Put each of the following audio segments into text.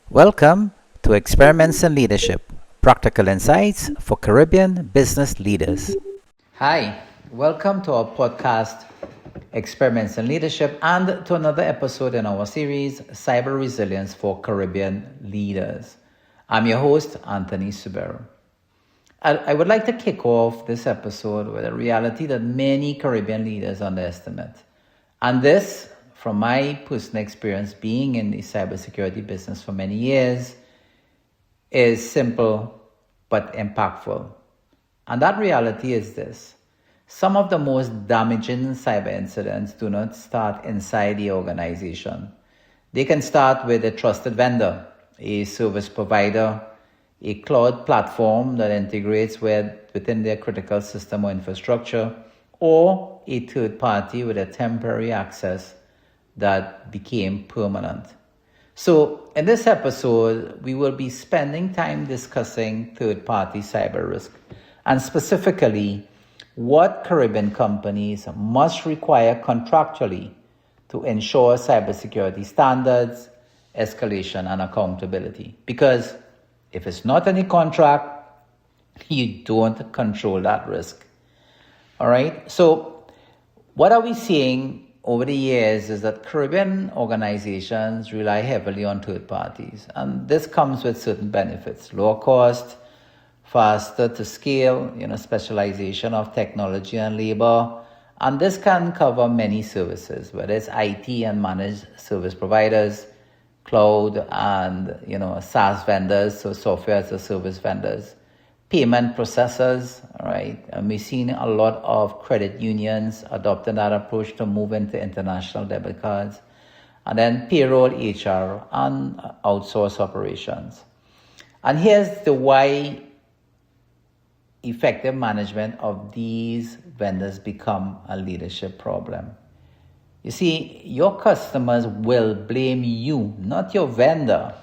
Welcome to Experiments in Leadership, practical insights for Caribbean business leaders. Hi, welcome to our podcast, Experiments in Leadership, and to another episode in our series, Cyber Resilience for Caribbean Leaders. I'm your host, Anthony Suberu. I would like to kick off this episode with a reality that many Caribbean leaders underestimate. And this, from my personal experience being in the cybersecurity business for many years, is simple but impactful. And that reality is this. Some of the most damaging cyber incidents do not start inside the organization. They can start with a trusted vendor, a service provider, a cloud platform that integrates within their critical system or infrastructure, or a third party with a temporary access that became permanent. So in this episode, we will be spending time discussing third-party cyber risk, and specifically what Caribbean companies must require contractually to ensure cybersecurity standards, escalation, and accountability. Because if it's not in a contract, you don't control that risk. All right. So what are we seeing over the years is that Caribbean organizations rely heavily on third parties. And this comes with certain benefits: lower cost, faster to scale, specialization of technology and labor. And this can cover many services, whether it's IT and managed service providers, cloud and SaaS vendors, so software as a service vendors, payment processors, all right? And we've seen a lot of credit unions adopting that approach to move into international debit cards. And then payroll, HR, and outsource operations. And here's the why effective management of these vendors become a leadership problem. You see, your customers will blame you, not your vendor,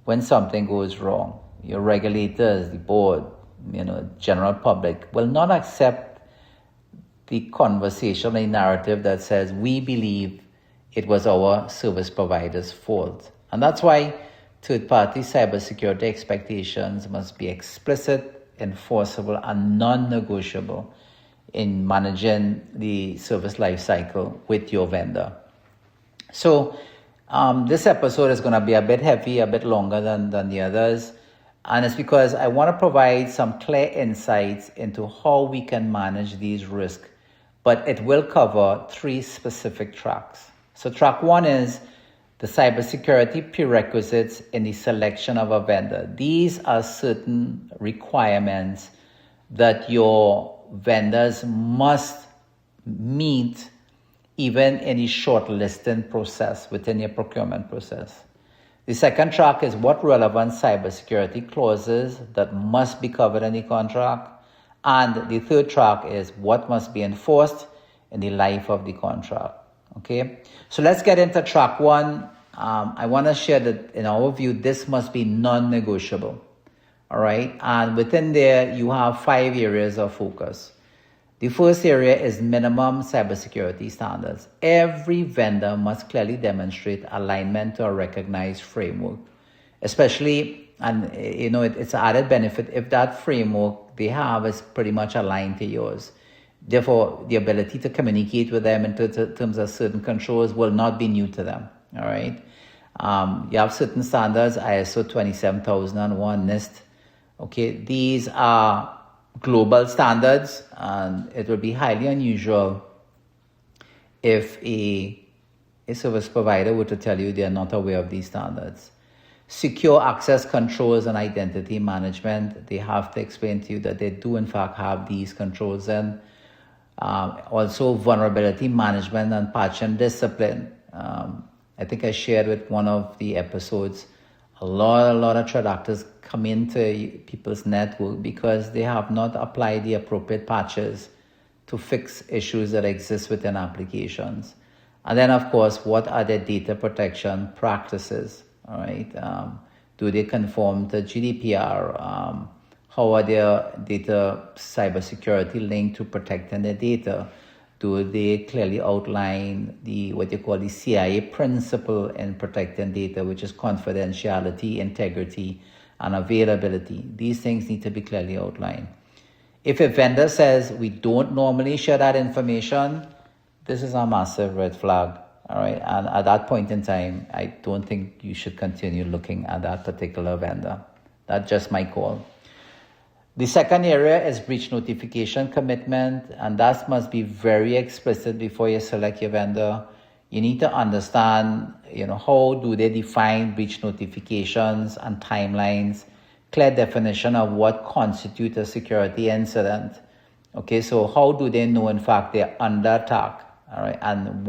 when something goes wrong. Your regulators, the board, general public will not accept the conversation, a narrative that says we believe it was our service provider's fault. And that's why third-party cybersecurity expectations must be explicit, enforceable, and non-negotiable in managing the service lifecycle with your vendor. So this episode is going to be a bit heavy, a bit longer than the others. And it's because I want to provide some clear insights into how we can manage these risks. But it will cover three specific tracks. So track one is the cybersecurity prerequisites in the selection of a vendor. These are certain requirements that your vendors must meet even in a shortlisting process within your procurement process. The second track is what relevant cybersecurity clauses that must be covered in the contract. And the third track is what must be enforced in the life of the contract. Okay, so let's get into track one. I want to share that in our view, this must be non-negotiable. All right, and within there, you have 5 areas of focus. The first area is minimum cybersecurity standards. Every vendor must clearly demonstrate alignment to a recognized framework, especially, and it's an added benefit if that framework they have is pretty much aligned to yours. Therefore, the ability to communicate with them in terms of certain controls will not be new to them. All right, you have certain standards, ISO 27001, NIST. Okay, these are global standards, and it would be highly unusual if a service provider were to tell you they are not aware of these standards. Secure access controls and identity management, they have to explain to you that they do in fact have these controls. And also vulnerability management and patching discipline. I think I shared with one of the episodes, a lot of threat actors come into people's network because they have not applied the appropriate patches to fix issues that exist within applications. And then, of course, what are their data protection practices? All right, do they conform to GDPR? How are their data cybersecurity linked to protecting their data? Do they clearly outline what you call the CIA principle in protecting data, which is confidentiality, integrity, and availability? These things need to be clearly outlined. If a vendor says we don't normally share that information, this is a massive red flag. All right. And at that point in time, I don't think you should continue looking at that particular vendor. That's just my call. The second area is breach notification commitment, and that must be very explicit before you select your vendor. You need to understand, how do they define breach notifications and timelines, clear definition of what constitutes a security incident. Okay, so how do they know, in fact, they're under attack, all right, and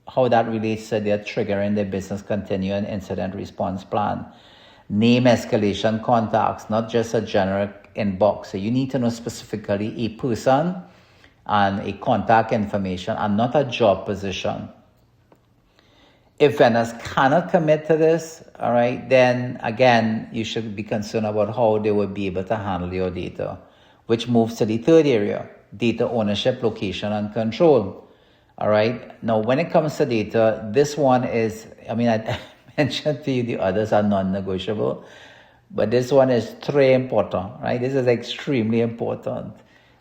how that relates to their triggering their business continuing incident response plan. Name escalation contacts, not just a generic inbox. So you need to know specifically a person and a contact information and not a job position. If vendors cannot commit to this, all right, then again, you should be concerned about how they will be able to handle your data, which moves to the third area, data ownership, location, and control. All right. Now, when it comes to data, this one is, I mentioned to you the others are non-negotiable, but this one is très important, right? This is extremely important.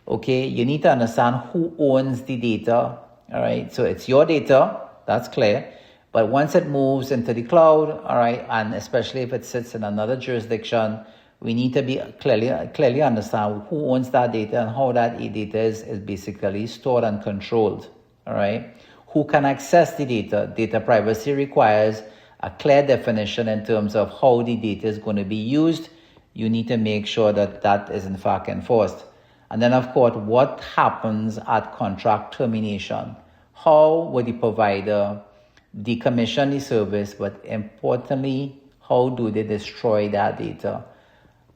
Okay. You need to understand who owns the data. All right. So it's your data. That's clear. But once it moves into the cloud, all right, and especially if it sits in another jurisdiction, we need to be clearly understand who owns that data and how that data is basically stored and controlled. All right. Who can access the data? Data privacy requires a clear definition in terms of how the data is going to be used. You need to make sure that is in fact enforced. And then, of course, what happens at contract termination? How would the provider decommission the service, but importantly, how do they destroy that data?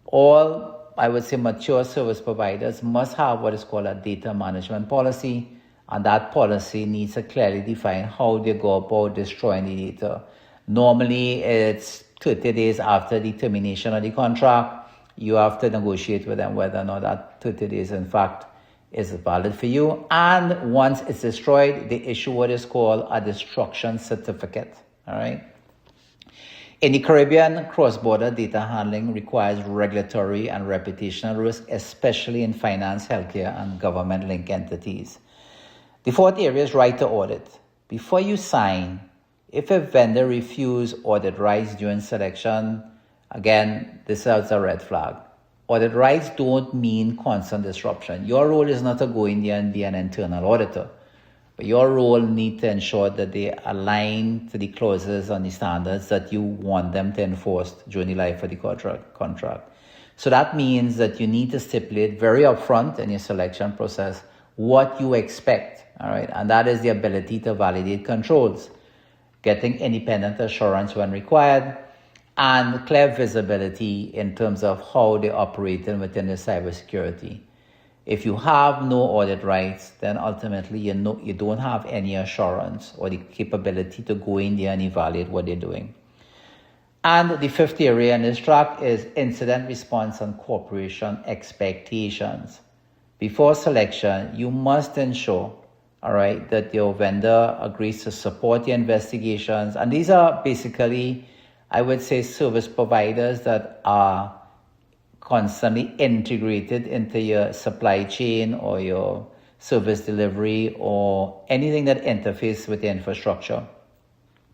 All, I would say, mature service providers must have what is called a data management policy. And that policy needs to clearly define how they go about destroying the data. Normally, it's 30 days after the termination of the contract. You have to negotiate with them whether or not that 30 days, in fact, is valid for you. And once it's destroyed, they issue what is called a destruction certificate. All right. In the Caribbean, cross-border data handling requires regulatory and reputational risk, especially in finance, healthcare, and government-linked entities. The fourth area is right to audit. Before you sign, if a vendor refuses audit rights during selection, again, this is a red flag. Audit rights don't mean constant disruption. Your role is not to go in there and be an internal auditor, but your role needs to ensure that they align to the clauses and the standards that you want them to enforce during the life of the contract. So that means that you need to stipulate very upfront in your selection process what you expect. All right, and that is the ability to validate controls, getting independent assurance when required, and clear visibility in terms of how they operate within the cybersecurity. If you have no audit rights, then ultimately you don't have any assurance or the capability to go in there and evaluate what they're doing. And the fifth area in this track is incident response and cooperation expectations. Before selection, you must ensure, all right, that your vendor agrees to support your investigations. And these are basically, I would say, service providers that are constantly integrated into your supply chain or your service delivery or anything that interfaces with the infrastructure.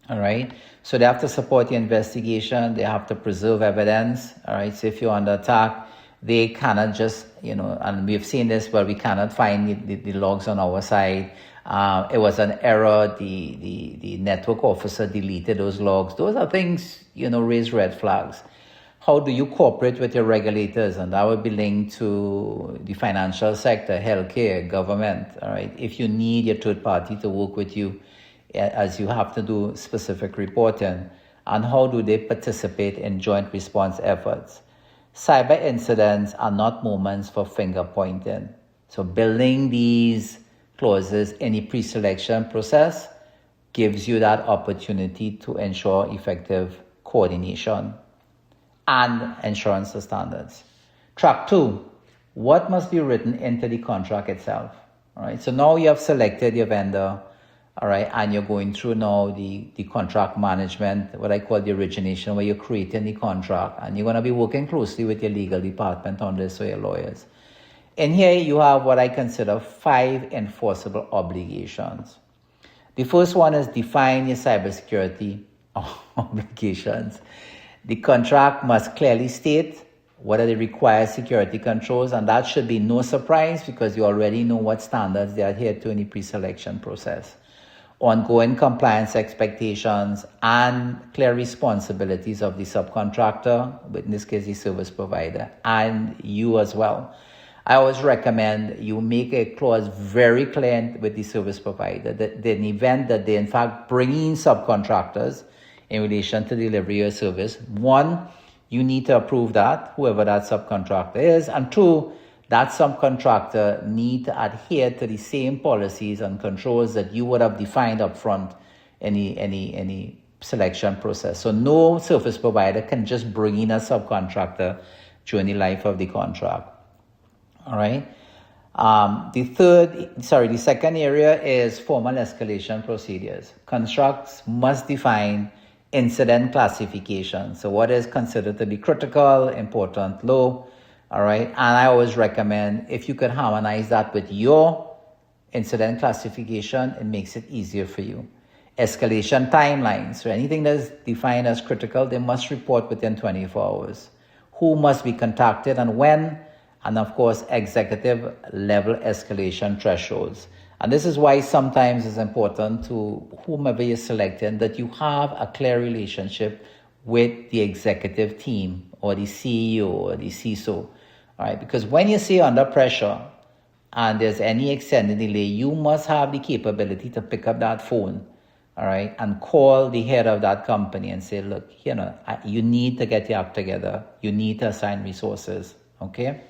All right. So they have to support the investigation. They have to preserve evidence. All right. So if you're under attack, they cannot just, and we've seen this where we cannot find the logs on our side. It was an error. The network officer deleted those logs. Those are things, raise red flags. How do you cooperate with your regulators? And that would be linked to the financial sector, healthcare, government. All right. If you need your third party to work with you, as you have to do specific reporting, and how do they participate in joint response efforts? Cyber incidents are not moments for finger pointing. So building these clauses in the pre-selection process gives you that opportunity to ensure effective coordination and insurance standards. Track 2, what must be written into the contract itself? All right, so now you have selected your vendor, all right, and you're going through now the contract management, what I call the origination, where you're creating the contract, and you're going to be working closely with your legal department on this, or your lawyers. And here you have what I consider 5 enforceable obligations. The first one is define your cybersecurity obligations. The contract must clearly state what are the required security controls, and that should be no surprise because you already know what standards they adhere to in the pre-selection process. Ongoing compliance expectations and clear responsibilities of the subcontractor, in this case the service provider, and you as well. I always recommend you make a clause very clear with the service provider that in the event that they in fact bring in subcontractors in relation to delivery or service, one, you need to approve that, whoever that subcontractor is, and two, that subcontractor need to adhere to the same policies and controls that you would have defined up front in any selection process. So no service provider can just bring in a subcontractor during the life of the contract. All right. The second area is formal escalation procedures. Contracts must define incident classification. So what is considered to be critical, important, low. All right. And I always recommend if you can harmonize that with your incident classification, it makes it easier for you. Escalation timelines. So anything that is defined as critical, they must report within 24 hours. Who must be contacted and when? And of course, executive level escalation thresholds. And this is why sometimes it's important to whomever you're selecting that you have a clear relationship with the executive team or the CEO or the CISO. All right, because when you say under pressure and there's any extended delay, you must have the capability to pick up that phone, all right, and call the head of that company and say, look, you need to get your act together. You need to assign resources, okay?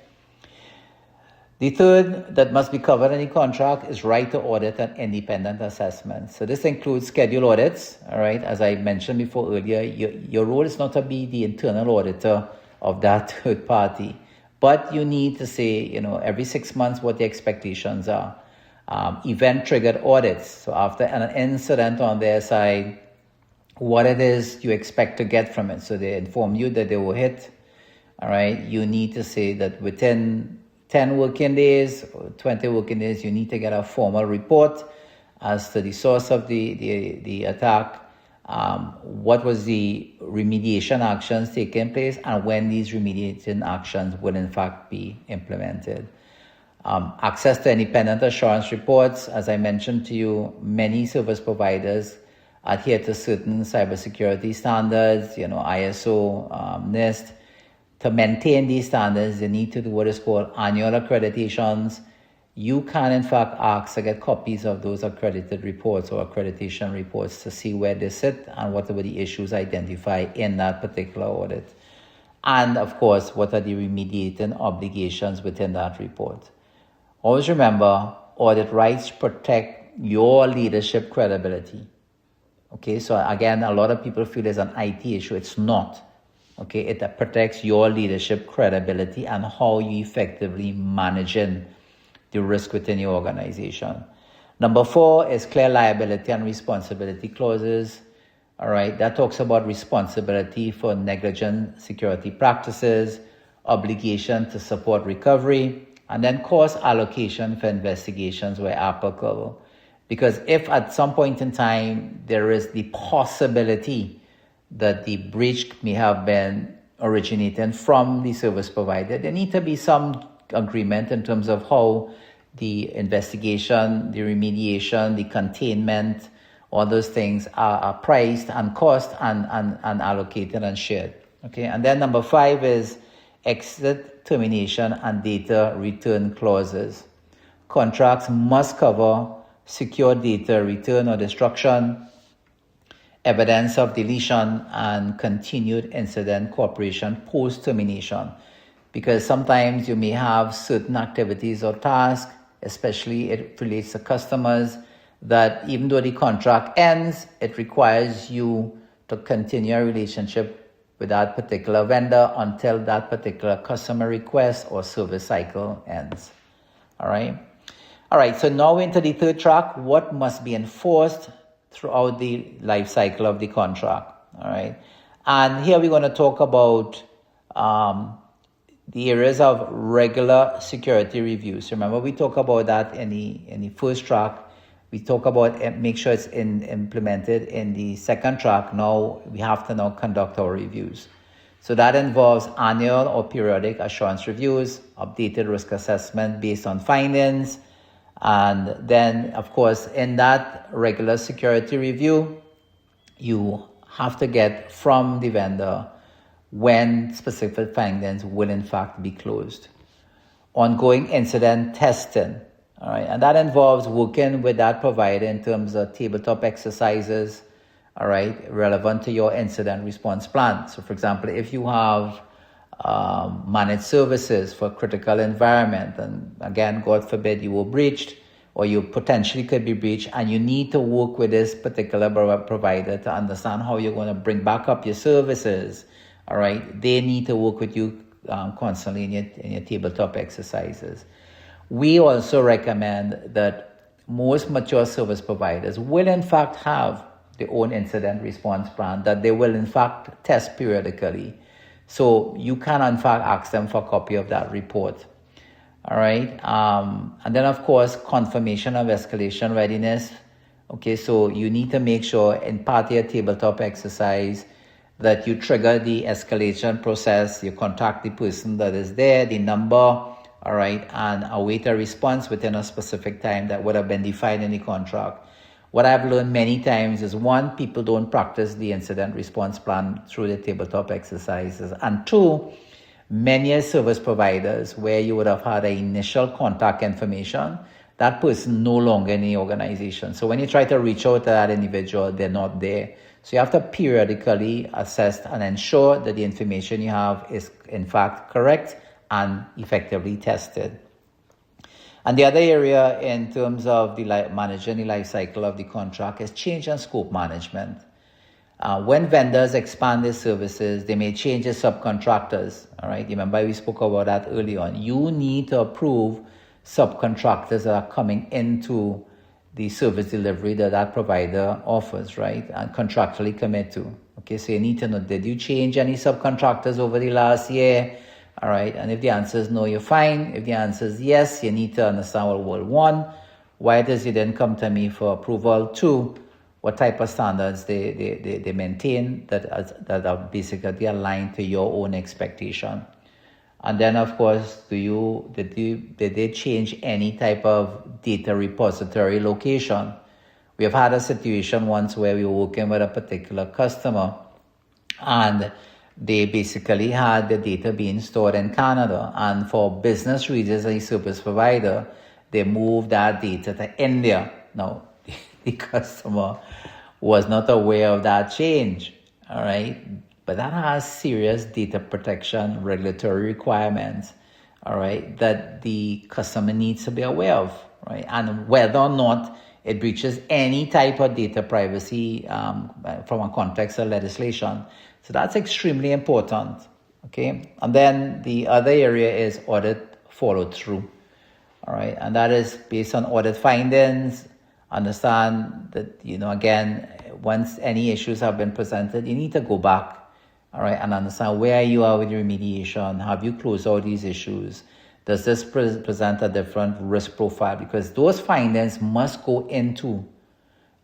The third that must be covered in the contract is right to audit and independent assessment. So this includes scheduled audits, all right? As I mentioned before earlier, your role is not to be the internal auditor of that third party, but you need to say, every 6 months what the expectations are. Event-triggered audits. So after an incident on their side, what it is you expect to get from it. So they inform you that they were hit, all right? You need to say that within 10 working days or 20 working days, you need to get a formal report as to the source of the attack, what was the remediation actions taking place, and when these remediation actions will in fact be implemented. Access to independent assurance reports. As I mentioned to you, many service providers adhere to certain cybersecurity standards, ISO, NIST. To maintain these standards, they need to do what is called annual accreditations. You can, in fact, ask to get copies of those accredited reports or accreditation reports to see where they sit and what are the issues identified in that particular audit. And, of course, what are the remediating obligations within that report. Always remember, audit rights protect your leadership credibility. Okay, so again, a lot of people feel it's an IT issue. It's not. Okay, it protects your leadership credibility and how you effectively managing the risk within your organization. Number 4 is clear liability and responsibility clauses. All right, that talks about responsibility for negligent security practices, obligation to support recovery, and then cost allocation for investigations where applicable. Because if at some point in time there is the possibility that the breach may have been originating from the service provider, there need to be some agreement in terms of how the investigation, the remediation, the containment, all those things are priced and cost and allocated and shared. Okay, and then number 5 is exit termination and data return clauses. Contracts must cover secure data return or destruction, evidence of deletion, and continued incident cooperation post-termination. Because sometimes you may have certain activities or tasks, especially it relates to customers, that even though the contract ends, it requires you to continue a relationship with that particular vendor until that particular customer request or service cycle ends. All right. All right, so now into the third track, what must be enforced throughout the life cycle of the contract. All right, and here we're going to talk about the areas of regular security reviews. Remember, we talk about that in the first track. We talk about make sure it's implemented in the second track. Now we have to now conduct our reviews. So that involves annual or periodic assurance reviews, updated risk assessment based on findings, and then, of course, in that regular security review, you have to get from the vendor when specific findings will in fact be closed. Ongoing incident testing, all right, and that involves working with that provider in terms of tabletop exercises, all right, relevant to your incident response plan. So, for example, if you have managed services for critical environment, and again, God forbid you were breached, or you potentially could be breached, and you need to work with this particular provider to understand how you're going to bring back up your services. All right, they need to work with you constantly in your tabletop exercises. We also recommend that most mature service providers will in fact have their own incident response plan that they will in fact test periodically. So you can in fact ask them for a copy of that report. All right, and then of course confirmation of escalation readiness. Okay, so you need to make sure in part of your tabletop exercise that you trigger the escalation process, you contact the person that is there, the number, all right, and await a response within a specific time that would have been defined in the contract. What I've learned many times is, one, people don't practice the incident response plan through the tabletop exercises, and two, many service providers where you would have had an initial contact information, that person no longer in the organization. So when you try to reach out to that individual, they're not there. So you have to periodically assess and ensure that the information you have is in fact correct and effectively tested. And the other area in terms of the managing the life cycle of the contract is change and scope management. When vendors expand their services, they may change their subcontractors. All right, remember we spoke about that early on. You need to approve subcontractors that are coming into the service delivery that provider offers, right, and contractually commit to. Okay, so you need to know, did you change any subcontractors over the last year? All right, and if the answer is no, you're fine. If the answer is yes, you need to understand, well, one, why does it then come to me for approval? Two, what type of standards they maintain that are basically aligned to your own expectation. And then, of course, did they change any type of data repository location? We have had a situation once where we were working with a particular customer, and they basically had the data being stored in Canada, and for business reasons, a service provider, they moved that data to India. Now, the customer was not aware of that change, all right? But that has serious data protection regulatory requirements, all right, that the customer needs to be aware of, right? And whether or not it breaches any type of data privacy from a context of legislation. So that's extremely important, okay? And then the other area is audit follow through, all right? And that is based on audit findings. Understand that, again, once any issues have been presented, you need to go back, all right, and understand where you are with your remediation. Have you closed out these issues? Does this present a different risk profile? Because those findings must go into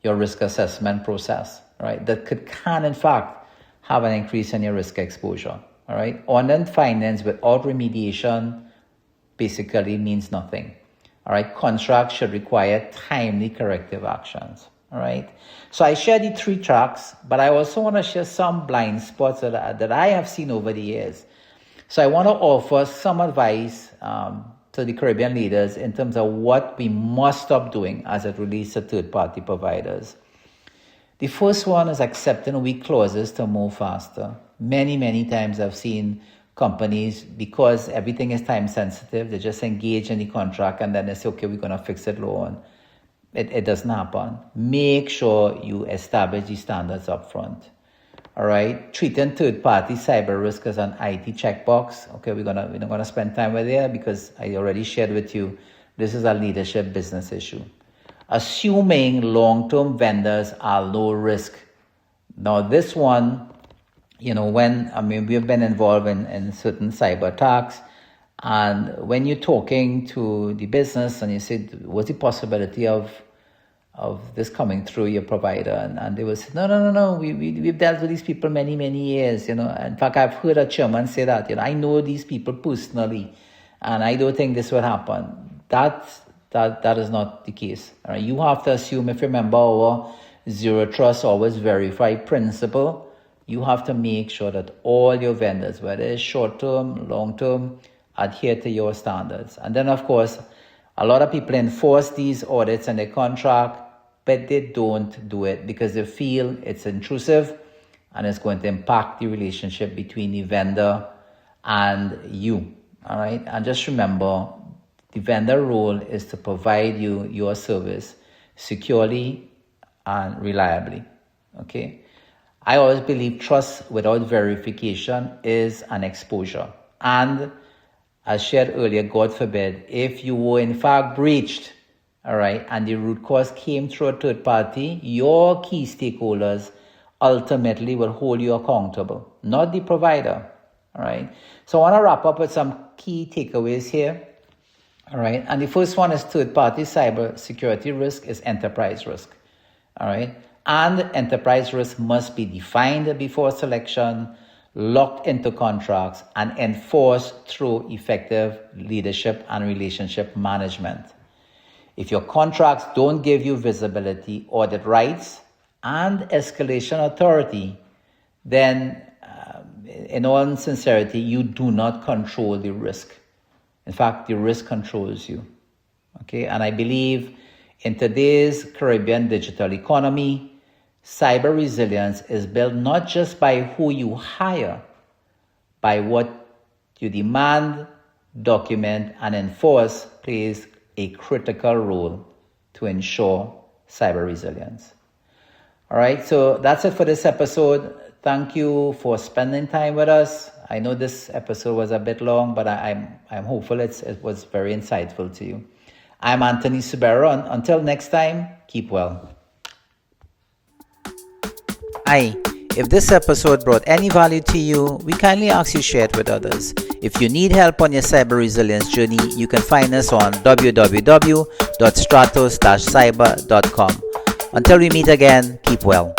your risk assessment process, right? That can in fact have an increase in your risk exposure, all right? Audit findings without remediation basically means nothing. All right, contracts should require timely corrective actions. All right, so I share the three tracks, but I also want to share some blind spots that I have seen over the years. So I want to offer some advice to the Caribbean leaders in terms of what we must stop doing as it relates to third-party providers. The first one is accepting weak clauses to move faster. Many times I've seen companies, because everything is time sensitive, they just engage in the contract and then they say, okay, we're going to fix it later on. It doesn't happen. Make sure you establish these standards up front. All right, treating third-party cyber risk as an IT checkbox. Okay, we're not gonna spend time with there because I already shared with you This is a leadership business issue. Assuming long-term vendors are low risk. Now this one, we've been involved in certain cyber attacks, and when you're talking to the business and you say, what's the possibility of this coming through your provider? And they will say, no, we've dealt with these people many years, In fact, I've heard a chairman say that, I know these people personally, and I don't think this will happen. That is not the case. All right? You have to assume, if you remember our zero trust, always verify principle, you have to make sure that all your vendors, whether it's short-term, long-term, adhere to your standards. And then, of course, a lot of people enforce these audits in their contract, but they don't do it because they feel it's intrusive and it's going to impact the relationship between the vendor and you. All right? And just remember, the vendor role is to provide you your service securely and reliably. Okay? I always believe trust without verification is an exposure. And as shared earlier, God forbid, if you were in fact breached, all right, and the root cause came through a third party, your key stakeholders ultimately will hold you accountable, not the provider. All right? So I want to wrap up with some key takeaways here. All right, and the first one is third-party cybersecurity risk is enterprise risk. All right, and enterprise risk must be defined before selection, locked into contracts, and enforced through effective leadership and relationship management. If your contracts don't give you visibility, audit rights, and escalation authority, then in all sincerity, you do not control the risk. In fact, the risk controls you. Okay, and I believe in today's Caribbean digital economy, cyber resilience is built not just by who you hire, by what you demand, document, and enforce plays a critical role to ensure cyber resilience. All right, so that's it for this episode. Thank you for spending time with us. I know this episode was a bit long, but I'm hopeful it was very insightful to you. I'm Anthony Subero, and until next time, keep well. Hi, if this episode brought any value to you, we kindly ask you share it with others. If you need help on your cyber resilience journey, you can find us on www.stratos-cyber.com. Until we meet again, keep well.